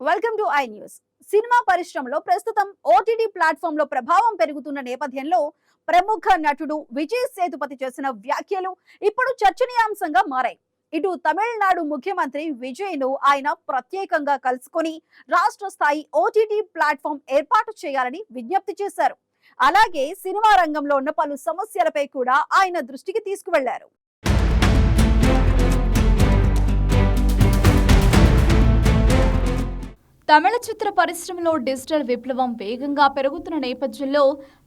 Welcome to I news. Cinema పరిశ్రమలో ప్రస్తుతం OTT platform లో ప్రభావం పెరుగుతున్న నేపథ్యంలో ప్రముఖ నటుడు విజయ్ సేతుపతి చేసిన వ్యాఖ్యలు ఇప్పుడు చర్చనీయాంశంగా మారాయి. ఇటు తమిళనాడు ముఖ్యమంత్రి విజయ్ ను ఆయన ప్రత్యేకంగా కలుసుకొని రాష్ట్ర స్థాయి ఓటీటీ ప్లాట్ఫామ్ ఏర్పాటు చేయాలని విజ్ఞప్తి చేశారు. అలాగే సినిమా రంగంలో ఉన్న పలు సమస్యలపై కూడా ఆయన దృష్టికి తీసుకువెళ్లారు. తమిళ చిత్ర పరిశ్రమలో డిజిటల్ విప్లవం వేగంగా పెరుగుతున్న నేపథ్యంలో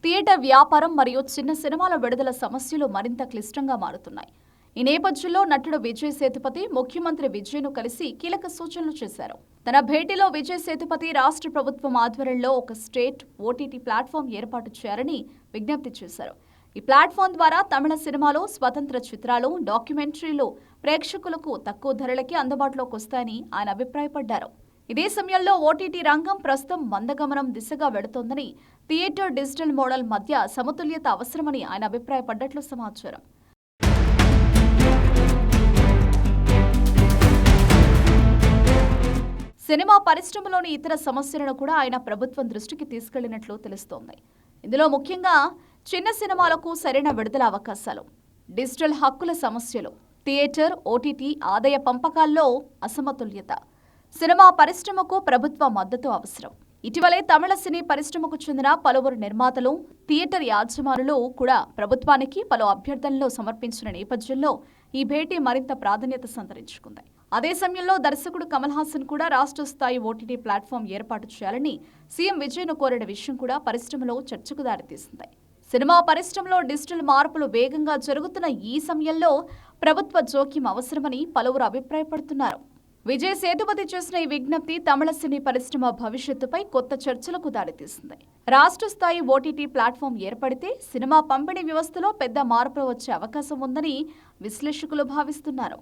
థియేటర్ వ్యాపారం మరియు చిన్న సినిమాల విడుదల సమస్యలు మరింత క్లిష్టంగా మారుతున్నాయి. ఈ నేపథ్యంలో నటుడు విజయ్ సేతుపతి ముఖ్యమంత్రి విజయ్ను కలిసి కీలక సూచనలు చేశారు. తన భేటీలో విజయ్ సేతుపతి రాష్ట్ర ప్రభుత్వం ఆధ్వర్యంలో ఒక స్టేట్ ఓటీటీ ప్లాట్ఫామ్ ఏర్పాటు చేయాలని విజ్ఞప్తి చేశారు. ఈ ప్లాట్ఫామ్ ద్వారా తమిళ సినిమాలు, స్వతంత్ర చిత్రాలు, డాక్యుమెంటరీలు ప్రేక్షకులకు తక్కువ ధరలకి అందుబాటులోకి వస్తాయని ఆయన అభిప్రాయపడ్డారు. ఇదే సమయంలో ఓటీటీ రంగం ప్రస్తుతం మందగమనం దిశగా వెడుతోందని, థియేటర్ డిజిటల్ మోడల్ మధ్య సమతుల్యత అవసరమని ఆయన అభిప్రాయపడ్డట్లు సమాచారం. సినిమా పరిశ్రమలోని ఇతర సమస్యలను కూడా ఆయన ప్రభుత్వం దృష్టికి తీసుకెళ్లినట్లు తెలుస్తోంది. ఇందులో ముఖ్యంగా చిన్న సినిమాలకు సరైన విడుదల అవకాశాలు, డిజిటల్ హక్కుల సమస్యలు, థియేటర్, ఓటీటీ ఆదాయ పంపకాల్లో అసమతుల్యత, సినిమా పరిశ్రమకు ప్రభుత్వ మద్దతు అవసరం. ఇటీవలే తమిళ సినీ పరిశ్రమకు చెందిన పలువురు నిర్మాతలు, థియేటర్ యాజమానులు కూడా ప్రభుత్వానికి పలు అభ్యర్థనలు సమర్పించిన నేపథ్యంలో ఈ భేటీ మరింత ప్రాధాన్యత సంతరించుకుంది. అదే సమయంలో దర్శకుడు కమల్ హాసన్ కూడా రాష్ట్ర స్థాయి ఓటీటీ ప్లాట్ఫామ్ ఏర్పాటు చేయాలని సీఎం విజయ్ను కోరిన విషయం కూడా పరిశ్రమలో చర్చకు దారితీసింది. సినిమా పరిశ్రమలో డిజిటల్ మార్పులు వేగంగా జరుగుతున్న ఈ సమయంలో ప్రభుత్వ జోక్యం అవసరమని పలువురు అభిప్రాయపడుతున్నారు. విజయ్ సేతుపతి చేసిన ఈ విజ్ఞప్తి తమిళ సినీ పరిశ్రమ భవిష్యత్తుపై కొత్త చర్చలకు దారితీసింది. రాష్ట్ర స్థాయి ఓటీటీ ప్లాట్ఫామ్ ఏర్పడితే సినిమా పంపిణీ వ్యవస్థలో పెద్ద మార్పులు వచ్చే అవకాశం ఉందని విశ్లేషకులు భావిస్తున్నారు.